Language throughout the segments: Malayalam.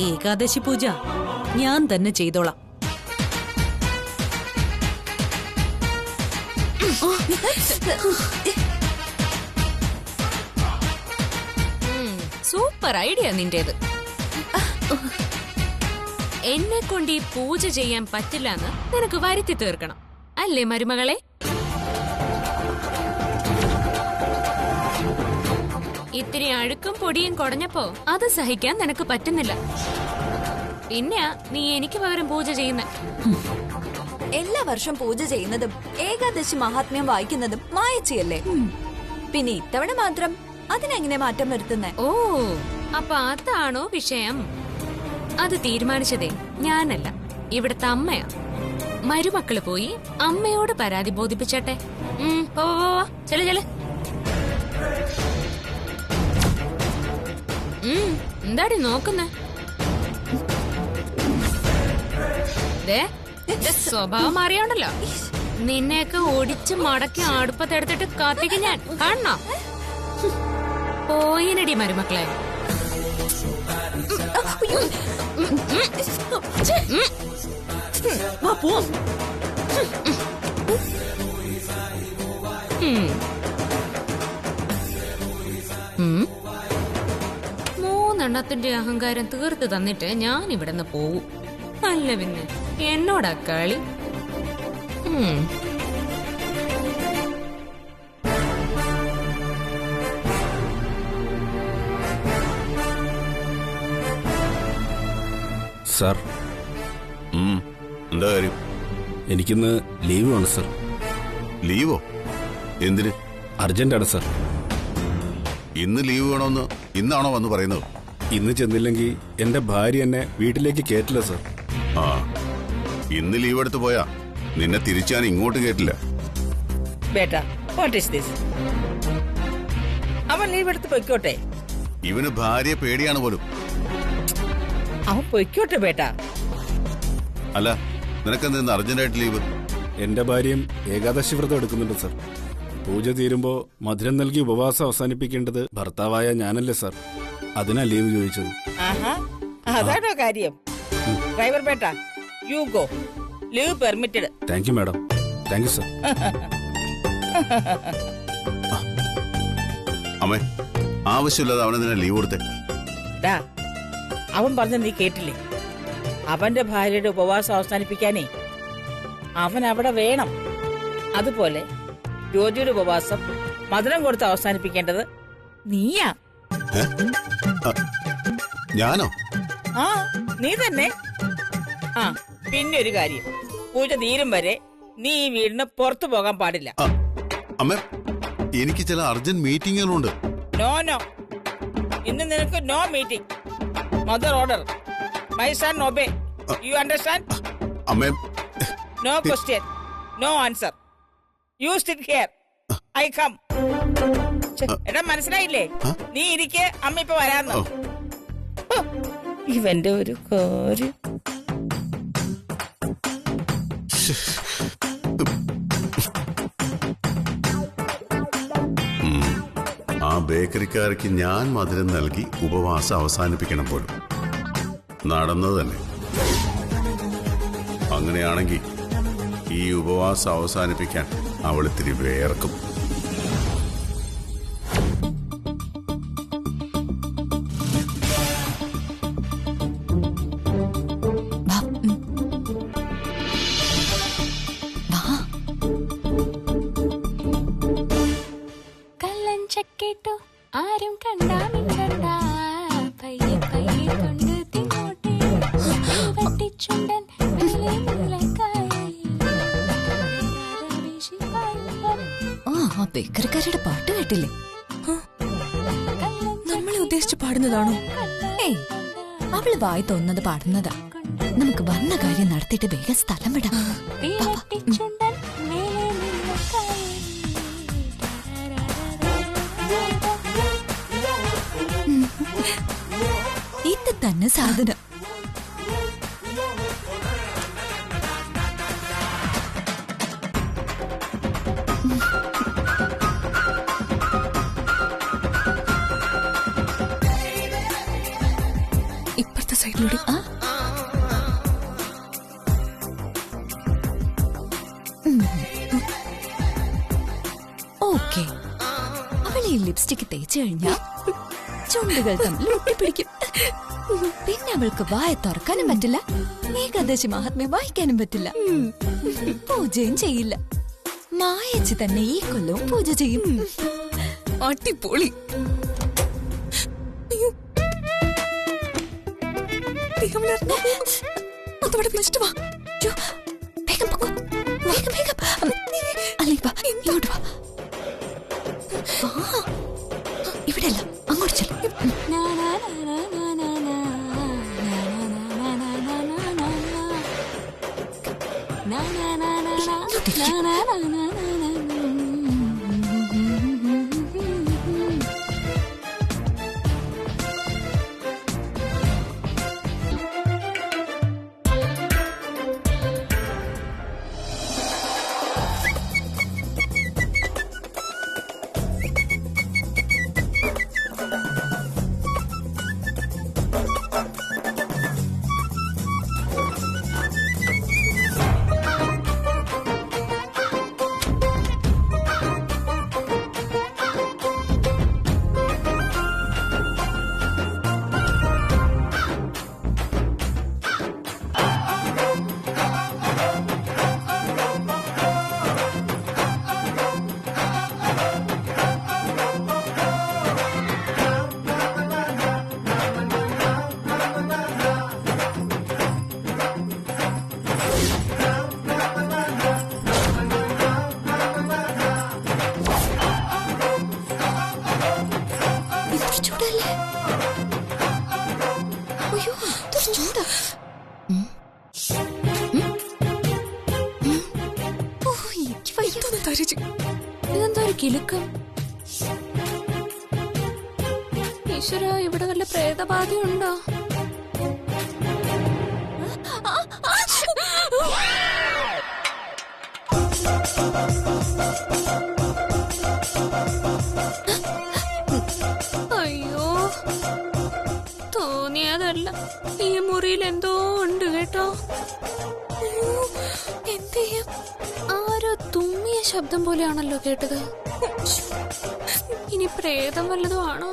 ഏകാദശി പൂജ ഞാൻ തന്നെ ചെയ്തോളാം. സൂപ്പർ ഐഡിയ നിന്റേത്. എന്നെ കൊണ്ട് ഈ പൂജ ചെയ്യാൻ പറ്റില്ലെന്ന് നിനക്ക് വരുത്തി തീർക്കണം അല്ലേ മരുമകളെ? ഇത്തിരി അഴുക്കും പൊടിയും കുടഞ്ഞപ്പോ അത് സഹിക്കാൻ നിനക്ക് പറ്റുന്നില്ല. പിന്നെ നീ എനിക്ക് പകരം പൂജ ചെയ്യുന്ന. എല്ലാ വർഷം പൂജ ചെയ്യുന്നതും ഏകാദശി മഹാത്മ്യം വായിക്കുന്നതും മായച്ചിയല്ലേ? പിന്നെ ഇത്തവണ മാത്രം അതിനെങ്ങനെ മാറ്റം വരുത്തുന്നേ? ഓ, അപ്പൊ അതാണോ വിഷയം? അത് തീരുമാനിച്ചതേ ഞാനല്ല, ഇവിടുത്തെ അമ്മയാ. മരുമക്കള് പോയി അമ്മയോട് പരാതി ബോധിപ്പിച്ചട്ടെ. ചെല ചെല. എന്താടി നോക്കുന്നേ? സ്വഭാവം മാറിയോണ്ടല്ലോ. നിന്നെയൊക്കെ ഒടിച്ച് മടക്കി അടുപ്പത്തെടുത്തിട്ട് കാത്തിക്ക് ഞാൻ കാണണോ? പോയിനടി മരുമക്കളെ. മൂന്നെണ്ണത്തിന്റെ അഹങ്കാരം തീർത്ത് തന്നിട്ട് ഞാൻ ഇവിടുന്ന് പോവും. അല്ല പിന്നെ എന്നോടാ കളി. സാർ, എന്താ കാര്യം? എനിക്കിന്ന് ലീവ് വേണം സാർ. ലീവോ? എന്തിന്? അർജന്റാണ് സാർ. ഇന്ന് ലീവ് വേണമെന്ന് ഇന്നാണോ വന്ന് പറയുന്നത്? ഇന്ന് ചെന്നില്ലെങ്കിൽ എന്റെ ഭാര്യ എന്നെ വീട്ടിലേക്ക് കേറ്റില്ല സാർ. ആ, ഇന്ന് ലീവ് എടുത്ത് പോയാ നിന്നെ തിരിച്ചു ഞാൻ ഇങ്ങോട്ട് കേട്ടില്ല. ബേട്ടാ, വാട്ട് ഈസ് ദിസ്? അവൻ ലീവ് എടുത്ത് പൊയ്ക്കോട്ടെ. ഇവന് ഭാര്യയെ പേടിയാണ് പോലും. അവൻ പൊയ്ക്കോട്ടെ ബേട്ടാ. അല്ല, നിനക്കെന്താ ഇന്ന് അർജന്റായിട്ട് ലീവ്? എന്റെ ഭാര്യയും ഏകാദശി വ്രതം എടുക്കുന്നുണ്ട് സാർ. പൂജ തീരുമ്പോ മധുരം നൽകി ഉപവാസം അവസാനിപ്പിക്കേണ്ടത് ഭർത്താവായ ഞാനല്ലേ സാർ. അതിനാ ലീവ് ചോദിച്ചത്. ആഹാ, അതാണോ കാര്യം? ഡ്രൈവർ ബേട്ടാ, you go. Leave permitted. Thank you madam. Thank you sir. അമ്മേ, ആവശ്യമില്ലാതെ അവനെന്തിനാ ലീവ് കൊടുത്തേ? ഡാ, അവൻ പറഞ്ഞ നീ കേട്ടില്ലേ? അവന്റെ ഭാര്യയുടെ ഉപവാസം അവസാനിപ്പിക്കാനേ അവൻ അവിടെ വേണം. അതുപോലെ രോജിയുടെ ഉപവാസം മധുരം കൊടുത്ത് അവസാനിപ്പിക്കേണ്ടത് നീയാ. ഞാനോ? ആ, നീ തന്നെ. ആ, പിന്നെ ഒരു കാര്യം, പൂജ തീരും വരെ നീ ഈ വീടിന് പുറത്തു പോകാൻ പാടില്ല. അമ്മ, എനിക്ക് ചില അർജന്റ് മീറ്റിങ്ങുകളുണ്ട്. നോ നോ, ഇന്ന് നിനക്ക് no meeting. Mother order. My son obey. You understand? അമ്മേ, no question, no answer. You sit here, I come. എടാ, മനസ്സിലായില്ലേ? നീ ഇരിക്കെ, അമ്മ ഇപ്പൊ വരാന്ന്. ഇവന്റെ ഒരു കാര്യം. ആ ബേക്കറിക്കാർക്ക് ഞാൻ മധുരം നൽകി ഉപവാസം അവസാനിപ്പിക്കണം പോലും. നടന്നത് തന്നെ. അങ്ങനെയാണെങ്കിൽ ഈ ഉപവാസം അവസാനിപ്പിക്കാൻ അവളിത്തിരി വേർക്കും. കല്ലഞ്ചക്കേട്ടോ ആരും കണ്ടാ മിണ്ടണ്ട, പയ്യെ പയ്യെ കൊണ്ട് തിങ്ങോട്ടേ വട്ടിച്ചുണ്ടൻ ആ ബേക്കറിക്കാരുടെ പാട്ട് കേട്ടില്ലേ? നമ്മളെ ഉദ്ദേശിച്ച് പാടുന്നതാണോ? ഏയ്, അവള് വായി തോന്നുന്നത് പാടുന്നതാ. നമുക്ക് വന്ന കാര്യം നടത്തിയിട്ട് വേഗം സ്ഥലം വിടാം. ഇത് തന്നെ സാധനം. ഇപ്പുറത്തെ സൈഡ് ഓക്കെ, അവൾ ഈ ലിപ്സ്റ്റിക് തേച്ചു കഴിഞ്ഞാ ചുണ്ടുകൾ തമ്മിൽ ഒട്ടിപ്പിടിക്കും. പിന്നെ അവൾക്ക് വായ തുറക്കാനും പറ്റില്ല, ഏകാദശി മഹാത്മ്യം വായിക്കാനും പറ്റില്ല, പൂജയും ചെയ്യില്ല. മായച്ചി തന്നെ ഈ കൊല്ലവും പൂജ ചെയ്യും. അടിപൊളി. അതോടെ വിളിച്ചിട്ട് വാ. വേഗം പൊക്കോ, വേഗം വേഗം. അല്ലെങ്കിൽ വാ, ഇങ്ങോട്ട് വാ. ഇവിടെയല്ല, അങ്ങോട്ട് ചെല്ലും. ഇതെന്താ ഒരു കിലുക്കം? ഈശ്വര, ഇവിടെ വല്ല പ്രേതബാധയുണ്ടോ? അയ്യോ, തോന്നിയതല്ല. ഈ മുറിയിൽ എന്തോ ഉണ്ട് കേട്ടോ. എന്ത് ചെയ്യും? ആരോ തുമ്മിയ ശബ്ദം പോലെയാണല്ലോ കേട്ടത്. ഇനി പ്രേതം വല്ലതും ആണോ?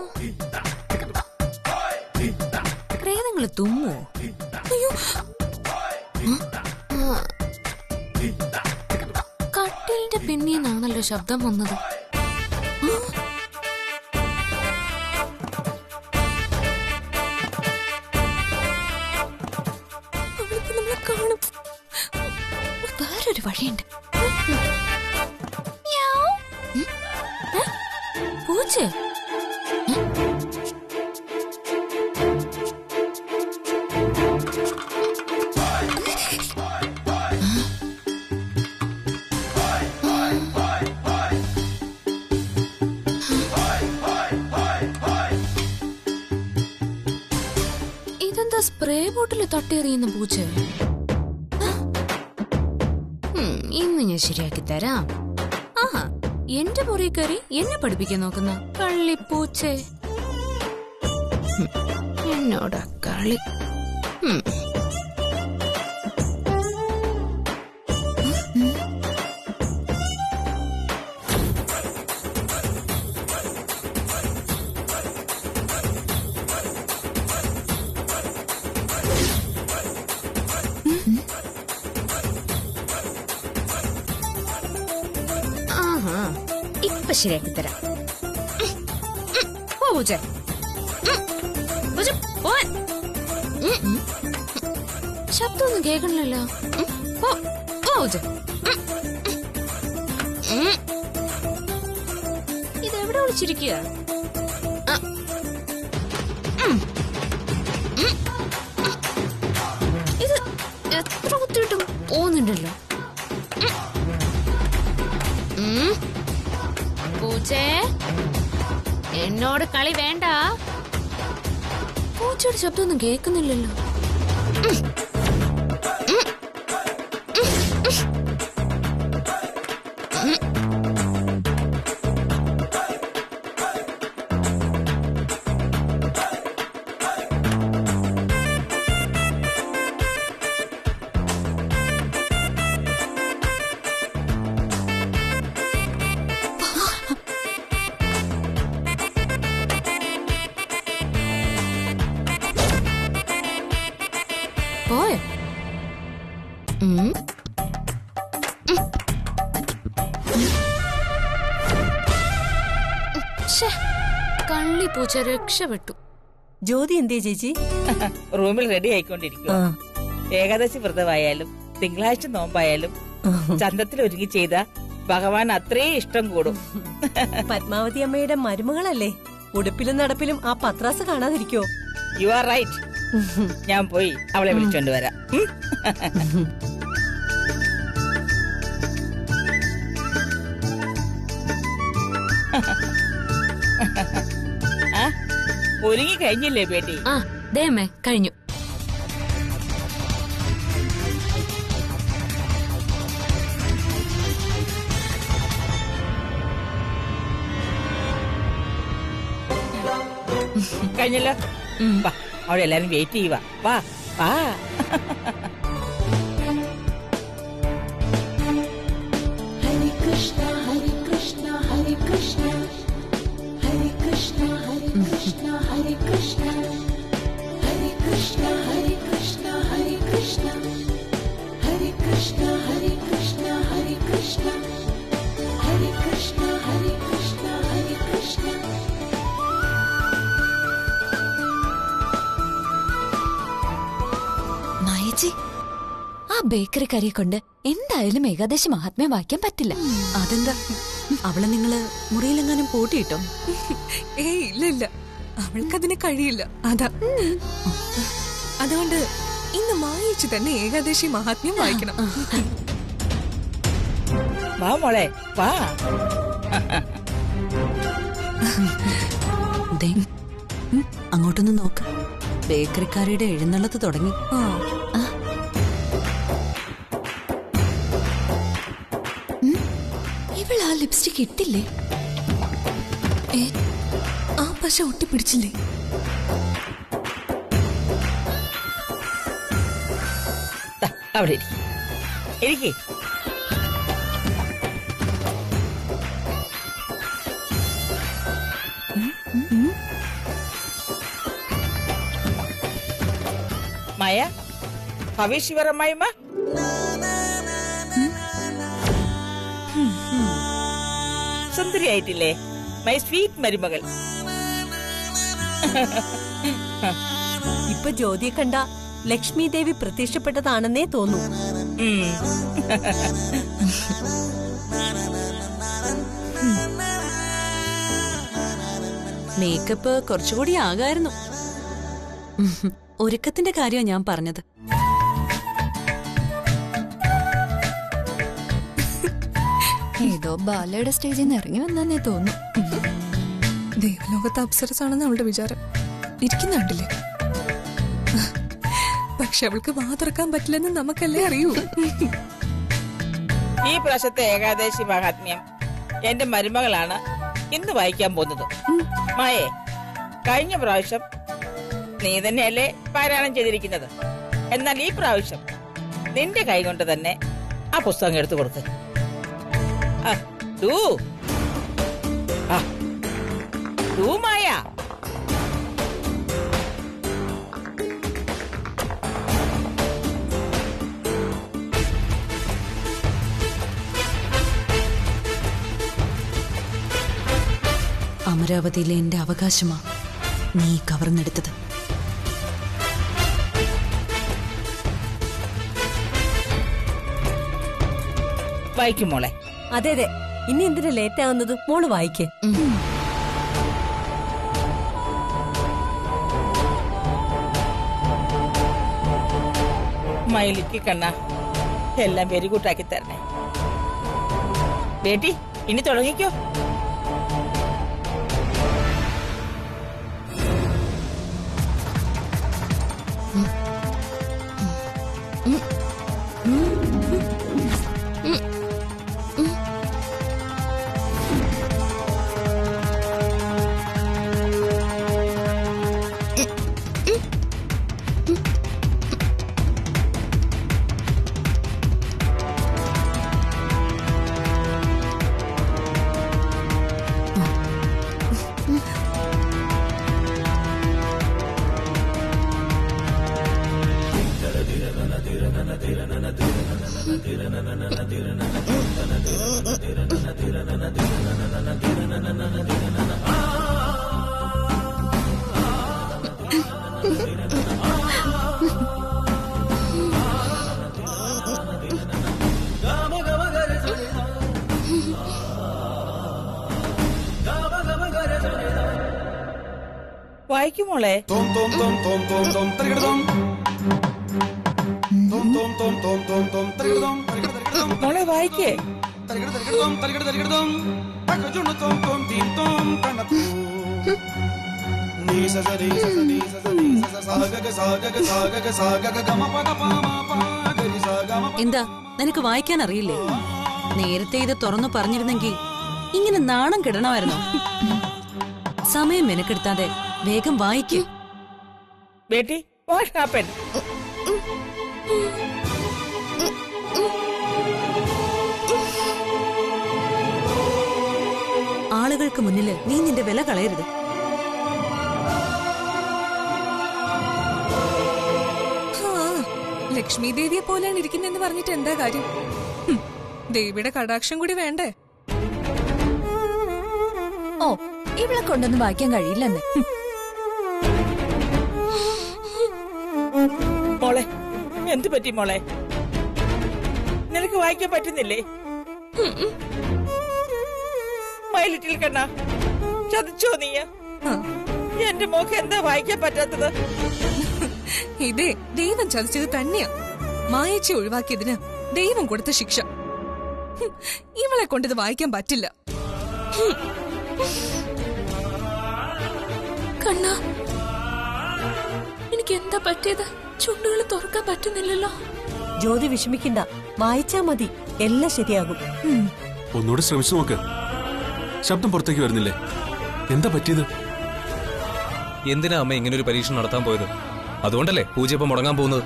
പ്രേതങ്ങള് തുമ്മോ? അയ്യോ, കട്ടിലിന്റെ പിന്നീന്നാണല്ലോ ശബ്ദം വന്നത്. നമ്മളെ കാണും. വേറൊരു വഴിയുണ്ട്. പൂച്ച ഇതെന്താ സ്പ്രേ ബോട്ടിൽ തട്ടിയെറിയുന്ന പൂച്ച? ഇന്ന് ഞാൻ ശരിയാക്കി തരാം. ആഹാ, എന്റെ മുറി കയറി എന്നെ പഠിപ്പിക്കാൻ നോക്കുന്ന കള്ളിപ്പൂച്ചേ. എന്നോടാ കളി. ഇപ്പൊ ശരിയാക്കി തരാം. പൂജ ശബ്ദമൊന്നും കേൾക്കണില്ലല്ലോ. ഇതെവിടെ വിളിച്ചിരിക്കുക? ഇത് എത്ര കുത്തിയിട്ടും പോകുന്നുണ്ടല്ലോ. പൂച്ചേ, എന്നോട് കളി വേണ്ട. പൂച്ചയുടെ ശബ്ദമൊന്നും കേൾക്കുന്നില്ലല്ലോ. പോയോ? ഉം. ശ്ശേ, കള്ളിപ്പൂച്ച രക്ഷപ്പെട്ടു. ജ്യോതി എന്തേ ചേച്ചി? റൂമിൽ റെഡി ആയിക്കൊണ്ടിരിക്കുക. ഏകാദശി വ്രതമായാലും തിങ്കളാഴ്ച നോമ്പായാലും ചന്തത്തിൽ ഒരുങ്ങി ചെയ്ത ഭഗവാൻ അത്രയും ഇഷ്ടം കൂടും. പത്മാവതി അമ്മയുടെ മരുമകളല്ലേ, ഉടുപ്പിലും നടപ്പിലും ആ പത്രാസ് കാണാതിരിക്കോ? You are right. ഞാൻ പോയി അവളെ വിളിച്ചോണ്ട് വരാം. ഒരുങ്ങി കഴിഞ്ഞില്ലേ ബേട്ടി? ആ ദേമേ കഴിഞ്ഞു. കഴിഞ്ഞല്ലോ. വാ, അവിടെ എല്ലാരും വെയിറ്റ് ചെയ്യുക. വാ വാ. മായച്ചി, ആ ബേക്കറി കറിയെ കൊണ്ട് എന്തായാലും ഏകാദശി മഹാത്മ്യം വായിക്കാൻ പറ്റില്ല. അതെന്താ? അവളെ നിങ്ങള് മുറിയിലെങ്ങാനും പൂട്ടിയിട്ടോ? ഏയ് ഇല്ല ഇല്ല, അവൾക്കതിന് കഴിയില്ല. അതാ അതുകൊണ്ട് ഇന്ന് മായിച്ചു തന്നെ ഏകാദശി മഹാത്മ്യം വായിക്കണം. വാ മോളെ വാ. ദേ, അങ്ങോട്ടൊന്ന് നോക്ക്. ബേക്കറിക്കാരിയുടെ എഴുന്നള്ളത്ത് തുടങ്ങി. ഇവൾ ആ ലിപ്സ്റ്റിക് ഇട്ടില്ലേ? ആ പശ ഒട്ടിപ്പിടിച്ചില്ലേ? ദാ, അവിടെ ഇരിക്കേ. മായ, ഭവിഷ്യവരമായിമ സുന്ദരിയായിട്ടില്ലേ മൈ സ്വീറ്റ് മരുമകൾ? ഇപ്പൊ ജ്യോതിയെ കണ്ട ലക്ഷ്മി ദേവി പ്രത്യക്ഷപ്പെട്ടതാണെന്നേ തോന്നൂ. മേക്കപ്പ് കുറച്ചുകൂടി ആകായിരുന്നു. ഒരുക്കത്തിന്റെ കാര്യമാണ് ഞാൻ പറഞ്ഞത്. ഏതോ ബാലയുടെ സ്റ്റേജിൽ നിന്ന് ഇറങ്ങി വന്നേ തോന്നുന്നു. ദേവലോകത്ത് അപ്സരസാണെന്ന് അവളുടെ വിചാരം. ഇരിക്കുന്നുണ്ടില്ലേ? പക്ഷെ അവൾക്ക് വാ തുറക്കാൻ പറ്റില്ലെന്ന് നമുക്കല്ലേ അറിയൂ. ഈ പ്രാവശ്യത്തെ ഏകാദശി മഹാത്മ്യം എന്റെ മരുമകളാണ് ഇന്ന് വായിക്കാൻ പോകുന്നത്. മായേ, കഴിഞ്ഞ പ്രാവശ്യം നീ തന്നെയല്ലേ പാരായണം ചെയ്തിരിക്കുന്നത്. എന്നാൽ ഈ പ്രാവശ്യം നിന്റെ കൈ കൊണ്ട് തന്നെ ആ പുസ്തകം എടുത്തു കൊടുക്ക്. മായ. അമരാവതിയിലെ എന്റെ അവകാശമാ നീ കവർന്നെടുത്തത്. വായിക്കും മോളെ. അതെ അതെ, ഇനി എന്തിനാ ലേറ്റ് ആവുന്നത്? മോള് വായിക്കേ. മയിലിക്ക് കണ്ണ എല്ലാം വെരി ഗുഡാക്കി തരണേ. ബേട്ടി, ഇനി തുടങ്ങിക്കോ. വായിക്കുമോളെ. മോളെ വായിക്കേ. എന്താ നിനക്ക് വായിക്കാൻ അറിയില്ലേ? നേരത്തെ ഇത് തുറന്നു പറഞ്ഞിരുന്നെങ്കിൽ ഇങ്ങനെ നാണം കിടണമായിരുന്നോ? സമയം മെനക്കെടുത്താതെ വേഗം വായിക്കേ. Beti, what happen? ആളുകൾക്ക് മുന്നില് നീ നിന്റെ വില കളയരുത്. ലക്ഷ്മി ദേവിയെ പോലെയാണ് ഇരിക്കുന്നെന്ന് പറഞ്ഞിട്ട് എന്താ കാര്യം? ദേവിയുടെ കടാക്ഷം കൂടി വേണ്ടേ? ഓ, ഇവളെ കൊണ്ടൊന്നും വായിക്കാൻ കഴിയില്ലെന്ന്. മോളെ, എന്ത് പറ്റി മോളെ? നിനക്ക് വായിക്കാൻ പറ്റുന്നില്ലേ? മൈ ലിറ്റിൽ കണ്ണ, ചതിച്ചോ നീ? എന്റെ മോക്ക് എന്താ വായിക്കാൻ പറ്റാത്തത്? ഇതേ ദൈവം ചതിച്ചത് തന്നെയാ. മായച്ചെ ഒഴിവാക്കിയതിന് ദൈവം കൊടുത്ത ശിക്ഷ. ഇവളെ കൊണ്ടിത് വായിക്കാൻ പറ്റില്ല. കണ്ണാ, എനിക്ക് എന്താ പറ്റിയത്? ചുണ്ടുകൾ തുറക്കാൻ പറ്റുന്നില്ലല്ലോ. ജ്യോതി വിഷമിക്കണ്ട, വായിച്ചാ മതി, എല്ലാം ശരിയാകും. ഒന്നുകൂടെ ശ്രമിച്ചു നോക്ക്. ശബ്ദം പുറത്തേക്ക് വരുന്നില്ലേ? എന്താ പറ്റിയത്? എന്തിനാ അമ്മ ഇങ്ങനെ ഒരു പരീക്ഷ നടത്താൻ പോയത്? അതുകൊണ്ടല്ലേ പൂജ ഇപ്പൊ മുടങ്ങാൻ പോകുന്നത്?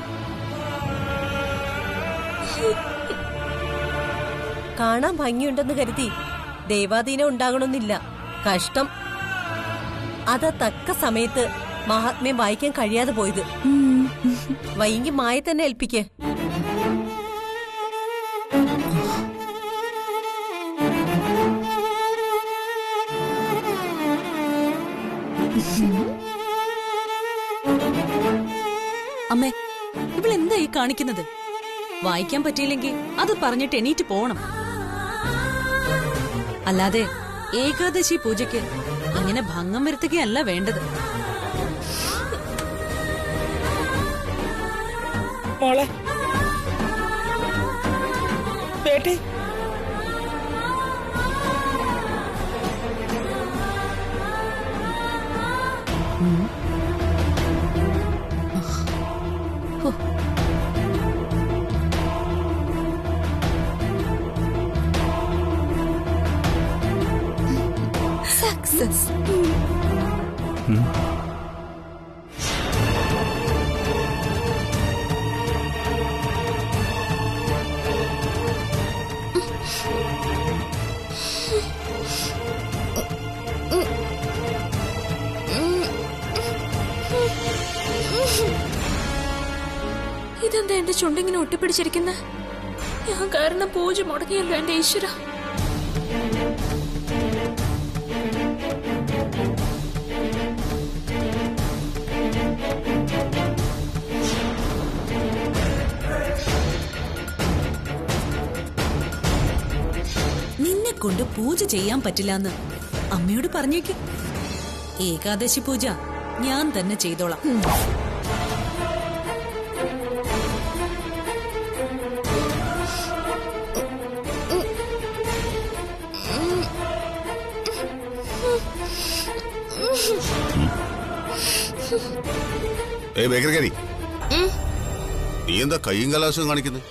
കാണാൻ ഭംഗിയുണ്ടെന്ന് കരുതി ദൈവാധീനം ഉണ്ടാകണമെന്നില്ല. കഷ്ടം, അതാ തക്ക സമയത്ത് മഹാത്മ്യം വായിക്കാൻ കഴിയാതെ പോയത്. വൈകി മായ തന്നെ ഏൽപ്പിക്കേ. അമ്മേ, ഇവളെന്താ ഈ കാണിക്കുന്നത്? വായിക്കാൻ പറ്റിയില്ലെങ്കിൽ അത് പറഞ്ഞിട്ട് എണീറ്റ് പോണം. അല്ലാതെ ഏകാദശി പൂജയ്ക്ക് ഇങ്ങനെ ഭംഗം വരുത്തുകയല്ല വേണ്ടത്. മോളെ, ബേട്ടി, സക്സസ്. ഇതെന്താ എന്റെ ചുണ്ടിങ്ങനെ ഒട്ടിപ്പിടിച്ചിരിക്കുന്ന? ഞാൻ കാരണം പൂജ മുടങ്ങിയല്ലോ എന്റെ ഈശ്വര. നിന്നെ കൊണ്ട് പൂജ ചെയ്യാൻ പറ്റില്ലാന്ന് അമ്മയോട് പറഞ്ഞേക്ക്. ഏകാദശി പൂജ ഞാൻ തന്നെ ചെയ്തോളാം. ബേക്കറി, നീ എന്താ കയ്യും കലാശവും കാണിക്കുന്നത്?